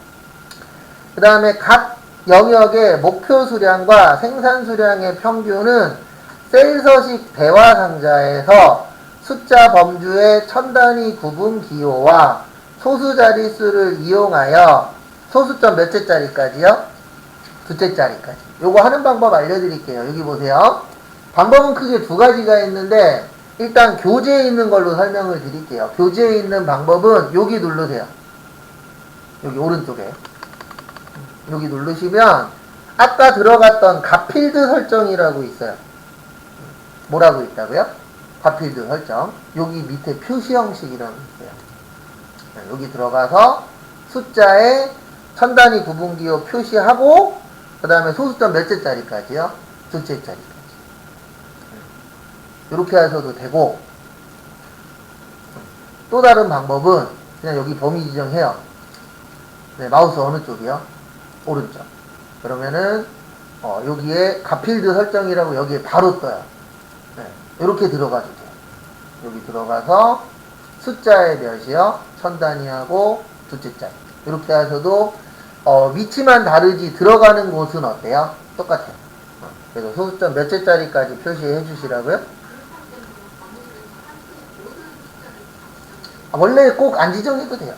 그 다음에 각 영역의 목표 수량과 생산 수량의 평균은 셀서식 대화 상자에서 숫자 범주의 천 단위 구분 기호와 소수 자릿수를 이용하여 소수점 몇째 짜리까지요? 두째 짜리까지. 요거 하는 방법 알려드릴게요. 여기 보세요. 방법은 크게 두 가지가 있는데 일단 교재에 있는 걸로 설명을 드릴게요. 교재에 있는 방법은 여기 누르세요. 여기 오른쪽에 여기 누르시면 아까 들어갔던 값필드 설정이라고 있어요. 뭐라고 있다고요? 값필드 설정. 여기 밑에 표시 형식이라고 있어요. 여기 들어가서 숫자에 천 단위 구분기호 표시하고 그 다음에 소수점 몇째 짜리까지요? 두째 짜리까지. 이렇게 하셔도 되고 또 다른 방법은 그냥 여기 범위 지정해요. 네, 마우스 어느 쪽이요? 오른쪽. 그러면은 여기에 값필드 설정이라고 여기에 바로 떠요. 네, 이렇게 들어가도 돼요. 여기 들어가서 숫자의 몇이요? 천 단위하고 두째 짜리. 이렇게 하셔도 위치만 다르지 들어가는 곳은 어때요? 똑같아요. 그래서 소수점 몇째 짜리까지 표시해 주시라고요? 원래 꼭 안 지정해도 돼요.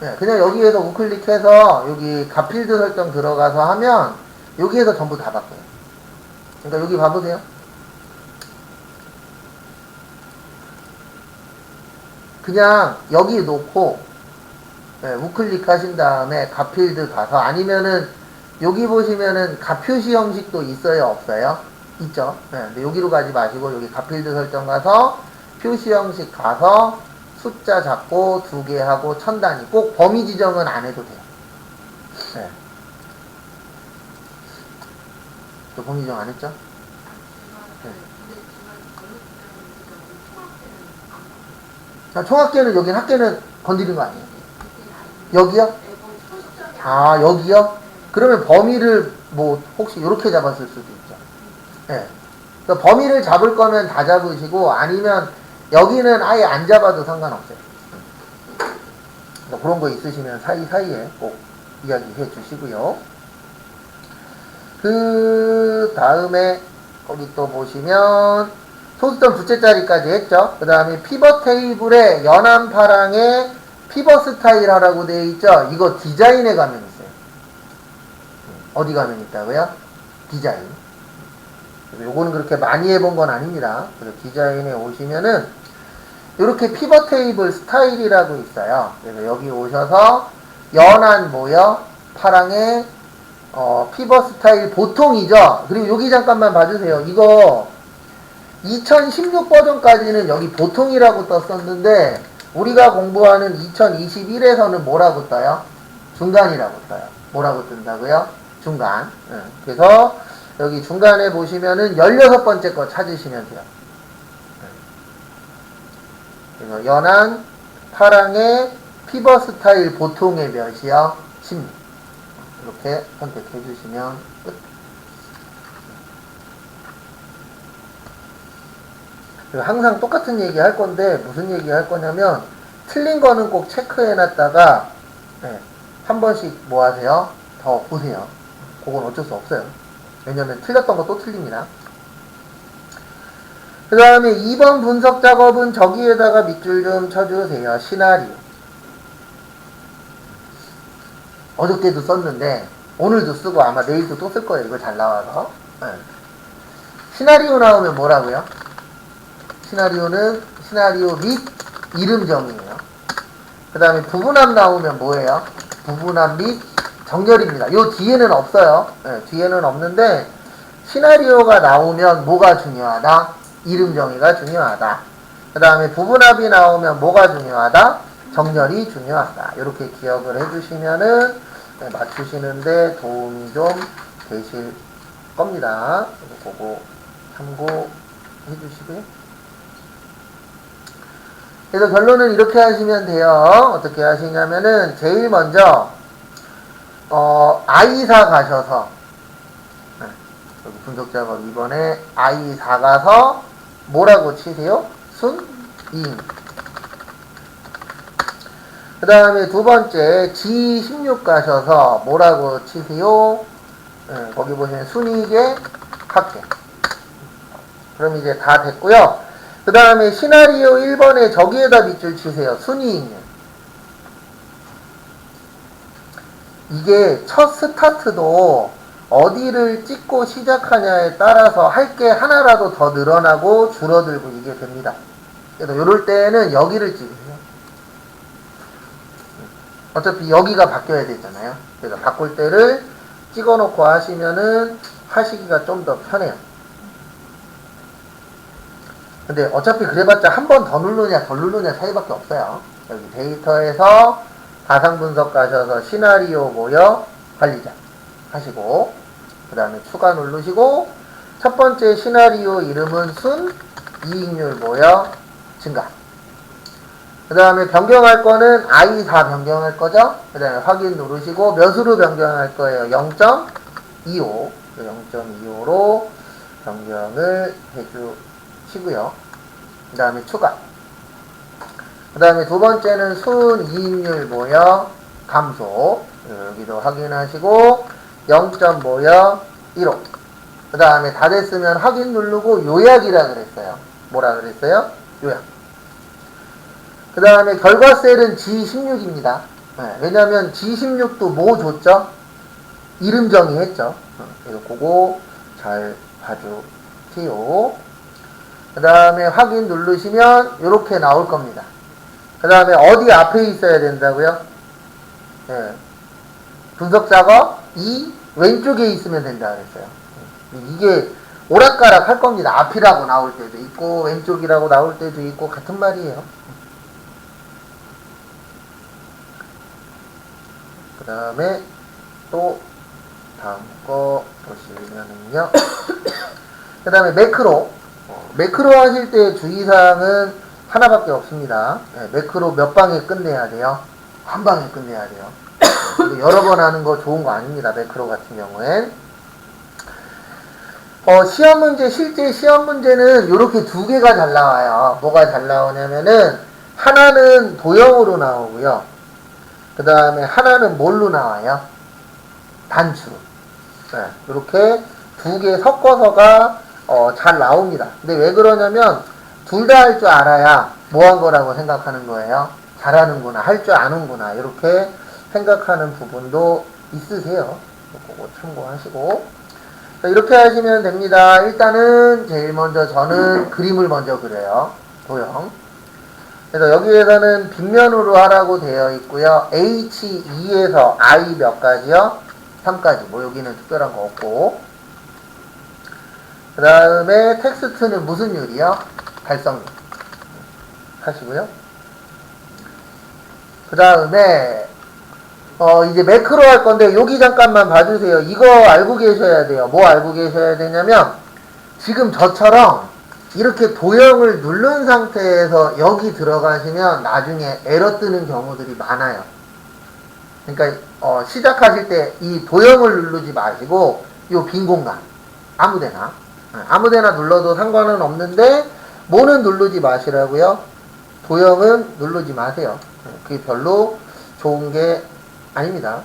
네, 그냥 여기에서 우클릭해서 여기 값필드 설정 들어가서 하면 여기에서 전부 다 바꿔요. 그러니까 여기 봐보세요. 그냥 여기 놓고 네, 우클릭 하신 다음에 값필드 가서 아니면은 여기 보시면은 값 표시 형식도 있어요? 없어요? 있죠. 네, 근데 여기로 가지 마시고 여기 값필드 설정 가서 표시 형식 가서 숫자 잡고 두 개 하고 천 단위. 꼭 범위 지정은 안 해도 돼요. 네. 저 범위 지정 안 했죠? 네. 자, 총합계는 여긴 합계는 건드린 거 아니에요? 여기요? 아, 여기요? 그러면 범위를 뭐 혹시 이렇게 잡았을 수도 있죠. 네. 그러니까 범위를 잡을 거면 다 잡으시고 아니면 여기는 아예 안 잡아도 상관없어요. 그러니까 그런 거 있으시면 사이사이에 꼭 이야기해 주시고요. 그 다음에 거기 또 보시면 소수점 두째 짜리까지 했죠. 그 다음에 피벗 테이블에 연한 파랑에 피벗 스타일 하라고 되어 있죠. 이거 디자인에 가면 있어요. 어디 가면 있다고요? 디자인. 요거는 그렇게 많이 해본 건 아닙니다. 그래서 디자인에 오시면은 이렇게 피벗 테이블 스타일이라고 있어요. 그래서 여기 오셔서 연한 모여 파랑의 피벗 스타일 보통이죠. 그리고 여기 잠깐만 봐주세요. 이거 2016 버전까지는 여기 보통이라고 떴었는데 우리가 공부하는 2021에서는 뭐라고 떠요? 중간이라고 떠요. 뭐라고 뜬다고요? 중간. 그래서 여기 중간에 보시면은 16번째 거 찾으시면 돼요. 그래서 연한 파랑의 피벗 스타일 보통의 몇이요? 16. 이렇게 선택해 주시면 끝. 그리고 항상 똑같은 얘기 할 건데 무슨 얘기 할 거냐면 틀린 거는 꼭 체크해 놨다가 한 번씩 뭐 하세요? 더 보세요. 그건 어쩔 수 없어요. 왜냐면 틀렸던 거 또 틀립니다. 그 다음에 2번 분석 작업은 저기에다가 밑줄 좀 쳐주세요. 시나리오. 어저께도 썼는데 오늘도 쓰고 아마 내일도 또 쓸 거예요. 이거 잘 나와서. 시나리오 나오면 뭐라고요? 시나리오는 시나리오 및 이름정이에요. 그 다음에 부분함 나오면 뭐예요? 부분함 및 정렬입니다. 요 뒤에는 없어요. 뒤에는 없는데 시나리오가 나오면 뭐가 중요하다? 이름 정의가 중요하다. 그 다음에 부분합이 나오면 뭐가 중요하다? 정렬이 중요하다. 이렇게 기억을 해주시면은 맞추시는데 도움이 좀 되실 겁니다. 그거 참고해 주시고요. 그래서 결론은 이렇게 하시면 돼요. 어떻게 하시냐면은 제일 먼저 I4 가셔서 여기 분석 작업 2번에 I4 가서 뭐라고 치세요? 순, 인. 그 다음에 두 번째 G16 가셔서 뭐라고 치세요? 거기 보시면 순이계, 합계. 그럼 이제 다 됐고요. 그 다음에 시나리오 1번에 저기에다 밑줄 치세요. 순이익률. 이게 첫 스타트도 어디를 찍고 시작하냐에 따라서 할 게 하나라도 더 늘어나고 줄어들고 이게 됩니다. 그래서 이럴 때는 여기를 찍으세요. 어차피 여기가 바뀌어야 되잖아요. 그래서 바꿀 때를 찍어 놓고 하시면은 하시기가 좀 더 편해요. 근데 어차피 그래봤자 한 번 더 누르냐 덜 누르냐 차이밖에 없어요. 여기 데이터에서 가상 분석 가셔서 시나리오 모여 관리자 하시고 그 다음에 추가 누르시고 첫 번째 시나리오 이름은 순, 이익률 모여 증가. 그 다음에 변경할 거는 I4 변경할 거죠. 그 다음에 확인 누르시고 몇으로 변경할 거예요? 0.25 0.25로 변경을 해주시고요. 그 다음에 추가. 그 다음에 두 번째는 순 이익률 모여 감소. 여기도 확인하시고 0.15 그 다음에 다 됐으면 확인 누르고 요약이라 그랬어요. 뭐라 그랬어요? 요약. 그 다음에 결과셀은 G16입니다. 왜냐면 G16도 뭐 줬죠? 이름 정의했죠. 그래서 그거 잘 봐주세요. 그 다음에 확인 누르시면 이렇게 나올 겁니다. 그 다음에 어디 앞에 있어야 된다고요? 분석 작업 2 왼쪽에 있으면 된다 그랬어요. 이게 오락가락 할 겁니다. 앞이라고 나올 때도 있고 왼쪽이라고 나올 때도 있고 같은 말이에요. 그 다음에 또 다음 거 보시면은요. 그 다음에 매크로. 매크로 하실 때 주의사항은 하나밖에 없습니다. 매크로 몇 방에 끝내야 돼요? 한 방에 끝내야 돼요. 여러 번 하는 거 좋은 거 아닙니다. 매크로 같은 경우엔. 시험 문제, 실제 시험 문제는 이렇게 두 개가 잘 나와요. 뭐가 잘 나오냐면은 하나는 도형으로 나오고요. 그 다음에 하나는 뭘로 나와요? 단추로. 이렇게 두 개 섞어서가 잘 나옵니다. 근데 왜 그러냐면 둘 다 할 줄 알아야 뭐 한 거라고 생각하는 거예요? 잘하는구나, 할 줄 아는구나 이렇게 생각하는 부분도 있으세요. 그거 참고하시고 자, 이렇게 하시면 됩니다. 일단은 제일 먼저 저는 그림을 먼저 그려요. 도형. 그래서 여기에서는 빗면으로 하라고 되어 있고요. H2에서 I 몇 가지요? 3까지. 뭐 여기는 특별한 거 없고. 그 다음에 텍스트는 무슨 율이요? 달성률. 하시고요. 그 다음에 이제 매크로 할 건데 여기 잠깐만 봐주세요. 이거 알고 계셔야 돼요. 뭐 알고 계셔야 되냐면 지금 저처럼 이렇게 도형을 누른 상태에서 여기 들어가시면 나중에 에러 뜨는 경우들이 많아요. 그러니까 시작하실 때 이 도형을 누르지 마시고 이 빈 공간 아무데나 눌러도 상관은 없는데 뭐는 누르지 마시라고요? 도형은 누르지 마세요. 그게 별로 좋은 게 아닙니다.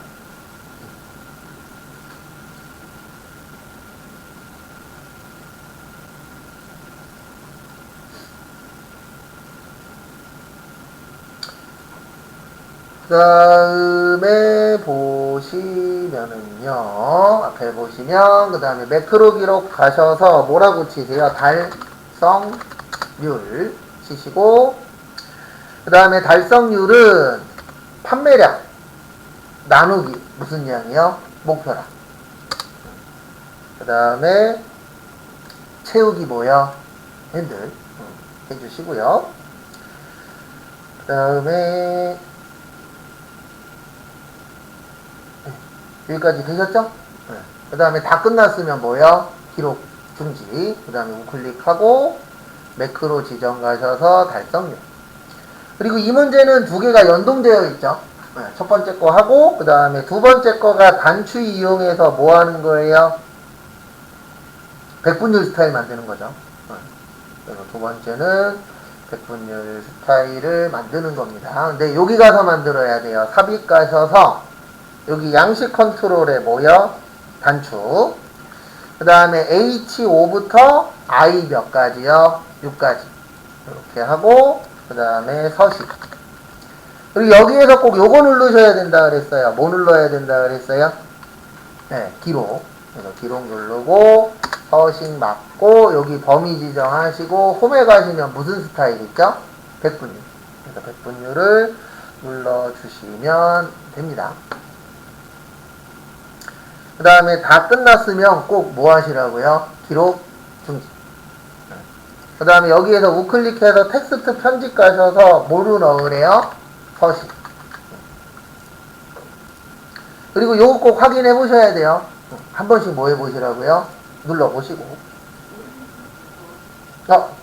그 다음에 보시면은요, 앞에 보시면, 그 다음에 매크로 기록 가셔서 뭐라고 치세요? 달성률 치시고, 그 다음에 달성률은 판매량 나누기 무슨 양이요? 목표량. 그 다음에 채우기 뭐요? 핸들 해주시고요. 그 다음에 여기까지 되셨죠? 네. 그 다음에 다 끝났으면 뭐요? 기록 중지. 그 다음에 우클릭하고 매크로 지정 가셔서 달성률. 그리고 이 문제는 두 개가 연동되어 있죠. 네. 첫 번째 거 하고 그 다음에 두 번째 거가 단추 이용해서 뭐 하는 거예요? 백분율 스타일 만드는 거죠. 네. 그리고 두 번째는 백분율 스타일을 만드는 겁니다. 근데 여기 가서 만들어야 돼요. 삽입 가셔서 여기 양식 컨트롤에 뭐요? 단추. 그 다음에 H5부터 I 몇 가지요? 6가지. 이렇게 하고, 그 다음에 서식. 그리고 여기에서 꼭 요거 누르셔야 된다 그랬어요. 뭐 눌러야 된다 그랬어요? 네, 기록. 그래서 기록 누르고, 서식 맞고, 여기 범위 지정하시고, 홈에 가시면 무슨 스타일 있죠? 백분율. 그래서 백분율을 눌러주시면 됩니다. 그 다음에 다 끝났으면 꼭 뭐 하시라고요? 기록 중지. 그 다음에 여기에서 우클릭해서 텍스트 편집 가셔서 뭐로 넣으래요? 서식. 그리고 요거 꼭 확인해 보셔야 돼요. 한 번씩 뭐 해 보시라고요? 눌러 보시고.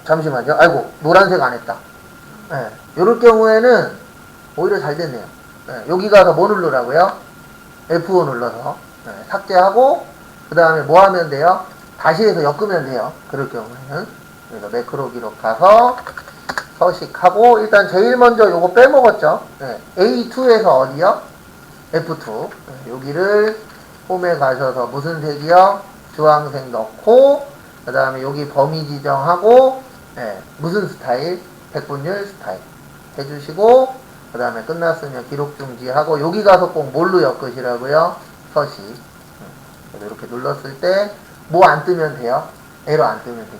잠시만요. 아이고, 노란색 안 했다. 네, 요럴 경우에는 오히려 잘 됐네요. 네, 여기 가서 뭐 누르라고요? F5 눌러서. 네, 삭제하고 그 다음에 뭐 하면 돼요? 다시 해서 엮으면 돼요. 그럴 경우에는. 그래서 매크로 기록 가서 서식하고 일단 제일 먼저 요거 빼먹었죠. 네, A2에서 어디요? F2. 네, 여기를 홈에 가셔서 무슨 색이요? 주황색 넣고 그 다음에 여기 범위 지정하고 네, 무슨 스타일? 백분율 스타일 해주시고 그 다음에 끝났으면 기록 중지하고 여기 가서 꼭 뭘로 엮으시라고요? 서식. 이렇게 눌렀을 때 뭐 안 뜨면 돼요? 에러 안 뜨면 되죠.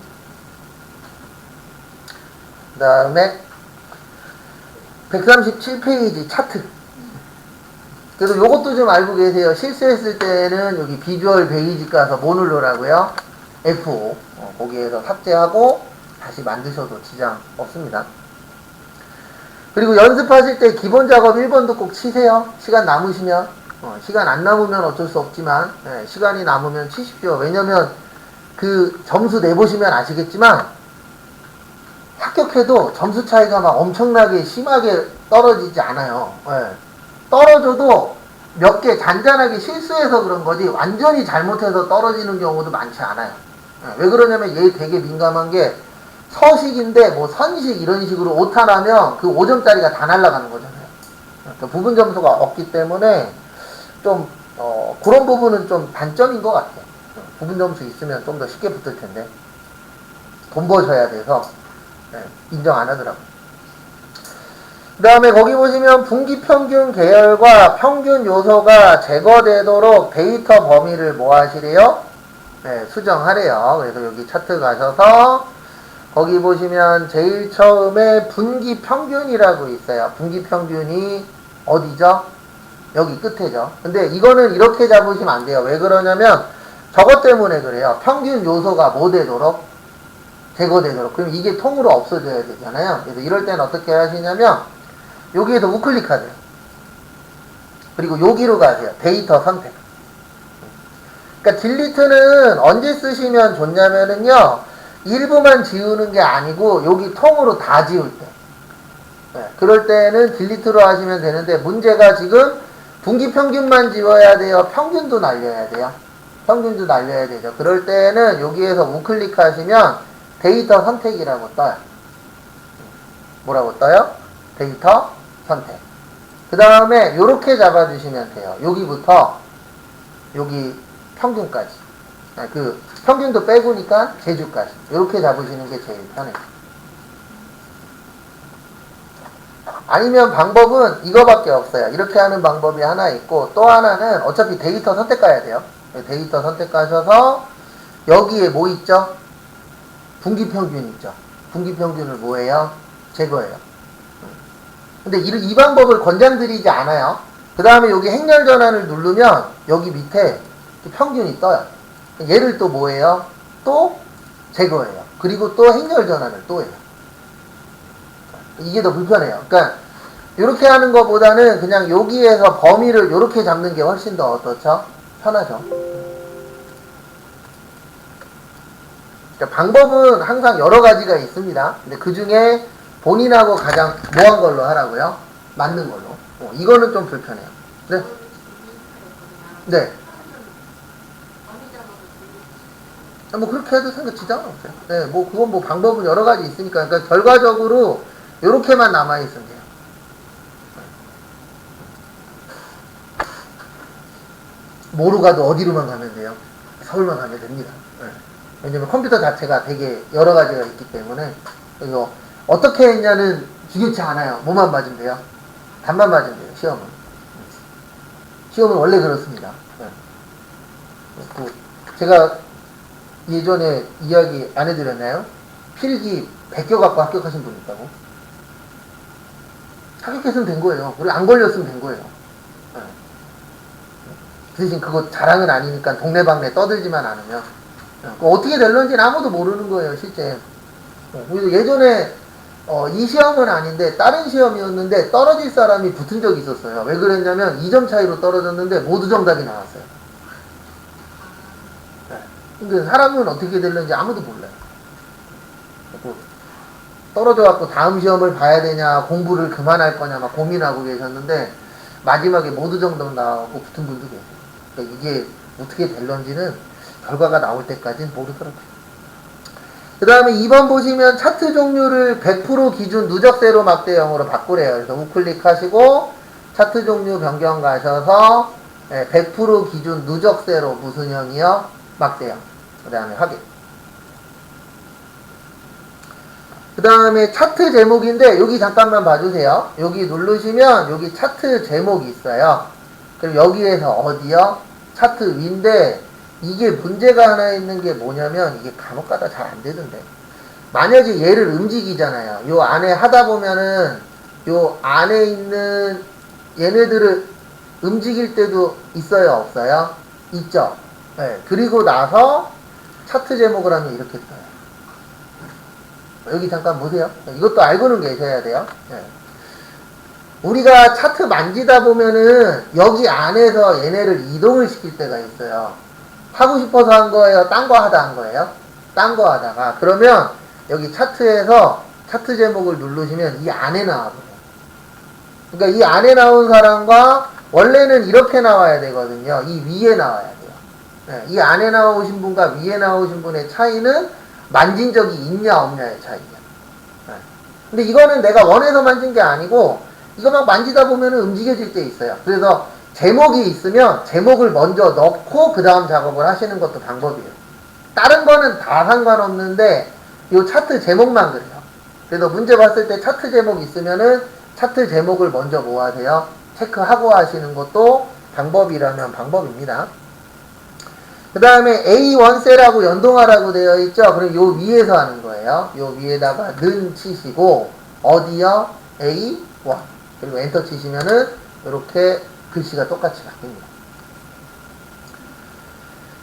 그 다음에 137페이지 차트. 그래서 요것도 좀 알고 계세요. 실수했을 때는 여기 비주얼 베이직 가서 뭐 누르라고요? F5. 거기에서 삭제하고 다시 만드셔도 지장 없습니다. 그리고 연습하실 때 기본 작업 1번도 꼭 치세요. 시간 남으시면. 시간 안 남으면 어쩔 수 없지만 시간이 남으면 치십시오. 왜냐면 그 점수 내보시면 아시겠지만 합격해도 점수 차이가 막 엄청나게 심하게 떨어지지 않아요. 떨어져도 몇 개 잔잔하게 실수해서 그런 거지 완전히 잘못해서 떨어지는 경우도 많지 않아요. 왜 그러냐면 얘 되게 민감한 게 서식인데 뭐 선식 이런 식으로 오타나면 그 5점짜리가 다 날아가는 거잖아요. 그러니까 부분 점수가 없기 때문에 좀 그런 부분은 좀 단점인 것 같아요. 부분 점수 있으면 좀 더 쉽게 붙을 텐데 돈 버셔야 돼서 인정 안 하더라고요. 그 다음에 거기 보시면 분기 평균 계열과 평균 요소가 제거되도록 데이터 범위를 뭐 하시래요? 네, 수정하래요. 그래서 여기 차트 가셔서 거기 보시면 제일 처음에 분기 평균이라고 있어요. 분기 평균이 어디죠? 여기 끝에죠. 근데 이거는 이렇게 잡으시면 안 돼요. 왜 그러냐면 저것 때문에 그래요. 평균 요소가 뭐 되도록? 제거되도록. 그럼 이게 통으로 없어져야 되잖아요. 그래서 이럴 때는 어떻게 하시냐면 여기에서 우클릭하세요. 그리고 여기로 가세요. 데이터 선택. 그러니까 딜리트는 언제 쓰시면 좋냐면은요. 일부만 지우는 게 아니고 여기 통으로 다 지울 때. 네, 그럴 때는 딜리트로 하시면 되는데 문제가 지금 분기 평균만 지워야 돼요. 평균도 날려야 돼요. 평균도 날려야 되죠. 그럴 때는 여기에서 우클릭하시면 데이터 선택이라고 떠요. 뭐라고 떠요? 데이터 선택. 그 다음에 요렇게 잡아주시면 돼요. 여기부터 여기 평균까지. 그 평균도 빼고니까 제주까지. 요렇게 잡으시는 게 제일 편해요. 아니면 방법은 이거밖에 없어요. 이렇게 하는 방법이 하나 있고 또 하나는 어차피 데이터 선택 가야 돼요. 데이터 선택 가셔서 여기에 뭐 있죠? 분기평균 있죠. 분기평균을 뭐예요? 제거해요. 근데 이 방법을 권장드리지 않아요. 그 다음에 여기 행렬 전환을 누르면 여기 밑에 평균이 떠요. 얘를 또 뭐예요? 또 제거해요. 그리고 또 행렬 전환을 또 해요. 이게 더 불편해요. 그러니까 이렇게 하는 것보다는 그냥 여기에서 범위를 이렇게 잡는 게 훨씬 더 어떻죠? 편하죠. 그러니까 방법은 항상 여러 가지가 있습니다. 근데 그 중에 본인하고 가장 뭐한 걸로 하라고요? 맞는 걸로. 이거는 좀 불편해요. 네? 네. 뭐 그렇게 해도 생각 지장은 없어요. 네, 뭐 그건 뭐 방법은 여러 가지 있으니까. 그러니까 결과적으로 이렇게만 남아 있으면 돼요. 뭐로 가도 어디로만 가면 돼요? 서울만 가면 됩니다. 네. 왜냐면 컴퓨터 자체가 되게 여러 가지가 있기 때문에. 그래서 어떻게 했냐는 중요치 않아요. 뭐만 맞으면 돼요? 답만 맞으면 돼요. 시험은. 시험은 원래 그렇습니다. 네. 제가 예전에 이야기 안 해드렸나요? 필기 100개 갖고 합격하신 분 있다고? 합격했으면 된 거예요. 우리 안 걸렸으면 된 거예요. 네. 대신 그거 자랑은 아니니까 동네방네 떠들지만 않으면. 네. 어떻게 될런지는 아무도 모르는 거예요, 실제. 그래서 예전에 이 시험은 아닌데 다른 시험이었는데 떨어질 사람이 붙은 적이 있었어요. 왜 그랬냐면 2점 차이로 떨어졌는데 모두 정답이 나왔어요. 네. 근데 사람은 어떻게 될는지 아무도 몰라요. 떨어져갖고 다음 시험을 봐야 되냐, 공부를 그만할 거냐 막 고민하고 계셨는데 마지막에 모두 정답 나오고 붙은 분도 계세요. 그러니까 이게 어떻게 될런지는 결과가 나올 때까지는 모르더라고요. 그 다음에 2번 보시면 차트 종류를 100% 기준 누적세로 막대형으로 바꾸래요. 그래서 우클릭하시고 차트 종류 변경 가셔서 100% 기준 누적세로 무슨 형이요? 막대형. 그 다음에 확인. 그 다음에 차트 제목인데 여기 잠깐만 봐주세요. 여기 누르시면 여기 차트 제목이 있어요. 그럼 여기에서 어디요? 차트 위인데 이게 문제가 하나 있는 게 뭐냐면 이게 간혹가다 잘 안 되던데. 만약에 얘를 움직이잖아요. 요 안에 하다 보면은 요 안에 있는 얘네들을 움직일 때도 있어요, 없어요? 있죠. 네. 그리고 나서 차트 제목을 하면 이렇게 떠요. 여기 잠깐 보세요. 이것도 알고는 계셔야 돼요. 네. 우리가 차트 만지다 보면은 여기 안에서 얘네를 이동을 시킬 때가 있어요. 하고 싶어서 한 거예요? 딴 거 하다 한 거예요? 딴 거 하다가. 그러면 여기 차트에서 차트 제목을 누르시면 이 안에 나와요. 그러니까 이 안에 나온 사람과 원래는 이렇게 나와야 되거든요. 이 위에 나와야 돼요. 네, 이 안에 나오신 분과 위에 나오신 분의 차이는 만진 적이 있냐 없냐의 차이예요. 네. 근데 이거는 내가 원해서 만진 게 아니고 이거 막 만지다 보면 움직여질 때 있어요. 그래서 제목이 있으면 제목을 먼저 넣고 그 다음 작업을 하시는 것도 방법이에요. 다른 거는 다 상관없는데 이 차트 제목만 그래요. 그래서 문제 봤을 때 차트 제목 있으면은 차트 제목을 먼저 뭐 하세요? 체크하고 하시는 것도 방법이라면 방법입니다. 그 다음에 A1셀하고 연동하라고 되어 있죠. 그럼 요 위에서 하는 거예요. 요 위에다가 는 치시고 어디요? A1. 그리고 엔터 치시면은 이렇게 글씨가 똑같이 바뀝니다.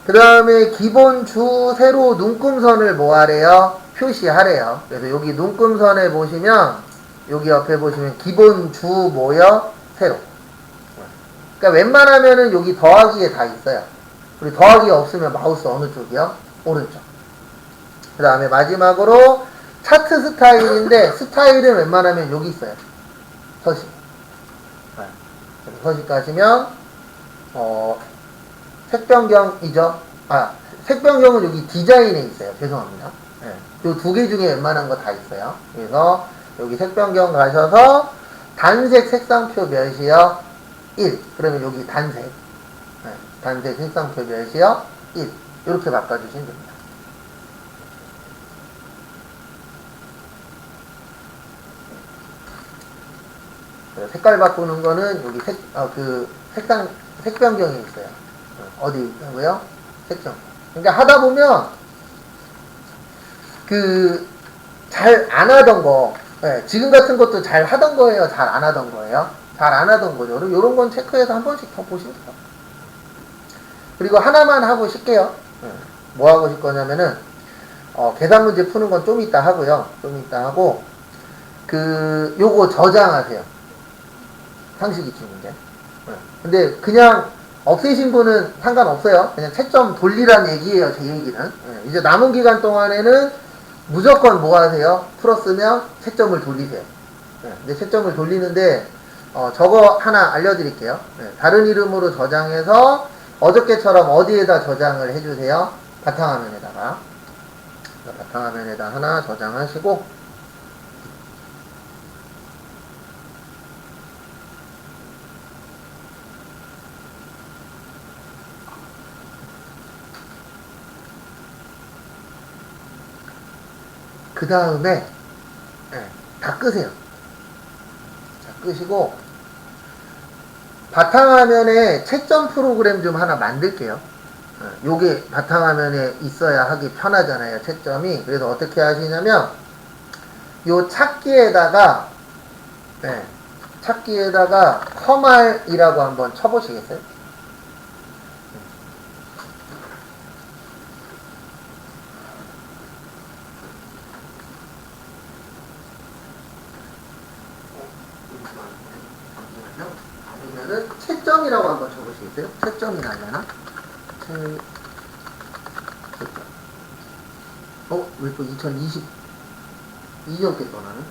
그 다음에 기본 주 세로 눈금선을 뭐 하래요? 표시하래요. 그래서 여기 눈금선에 보시면 여기 옆에 보시면 기본 주 뭐요? 세로. 그러니까 웬만하면은 여기 더하기에 다 있어요. 우리 더하기 없으면 마우스 어느 쪽이요? 오른쪽. 그 다음에 마지막으로 차트 스타일인데 스타일은 웬만하면 여기 있어요. 서식. 서식 가시면 색변경이죠. 색변경은 여기 디자인에 있어요. 죄송합니다. 요 두 개 중에 웬만한 거 다 있어요. 그래서 여기 색변경 가셔서 단색 색상표 몇이요? 1. 그러면 여기 단색. 단색 색상표 몇이요? 1. 이렇게 바꿔주시면 됩니다. 색깔 바꾸는 거는 여기 색 변경이 있어요. 어디 있다고요? 색정. 그러니까 하다 보면 잘 안 하던 거, 지금 같은 것도 잘 하던 거예요? 잘 안 하던 거예요? 잘 안 하던 거죠. 그럼 이런 건 체크해서 한 번씩 더 보시면 돼요. 그리고 하나만 하고 쉴게요. 뭐 하고 쉴 거냐면은 계산 문제 푸는 건 좀 이따 하고요. 좀 이따 하고 요거 저장하세요. 상식이치 문제. 근데 그냥 없애신 분은 상관없어요. 그냥 채점 돌리란 얘기예요. 제 얘기는. 이제 남은 기간 동안에는 무조건 뭐 하세요? 풀었으면 채점을 돌리세요. 근데 채점을 돌리는데 저거 하나 알려드릴게요. 다른 이름으로 저장해서 어저께처럼 어디에다 저장을 해주세요? 바탕화면에다가. 바탕화면에다 하나 저장하시고 그 다음에 다 끄세요. 다 끄시고 바탕화면에 채점 프로그램 좀 하나 만들게요. 요게 바탕화면에 있어야 하기 편하잖아요. 채점이. 그래서 어떻게 하시냐면 요 찾기에다가 커말이라고 한번 쳐보시겠어요? 아니면은 채점이라고 한번 쳐보시겠어요? 채점이 나려나? 채점. 왜 또 2022년께 떠나는?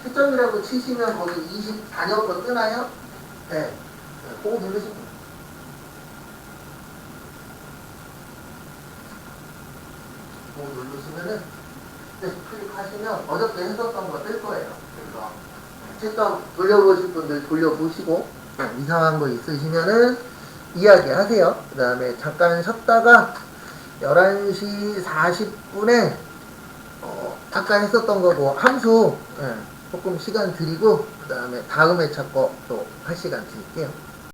채점이라고 치시면 거기 24년 거 뜨나요? 네. 그거 누르시면 돼요. 그거 누르시면은 클릭하시면 어저께 했었던 거 뜰 거예요. 그래서 채점 돌려보실 분들 돌려보시고 이상한 거 있으시면은 이야기하세요. 그 다음에 잠깐 쉬었다가 11시 40분에 아까 했었던 거고 함수 조금 시간 드리고 그 다음에 다음 회차 거 또 할 시간 드릴게요.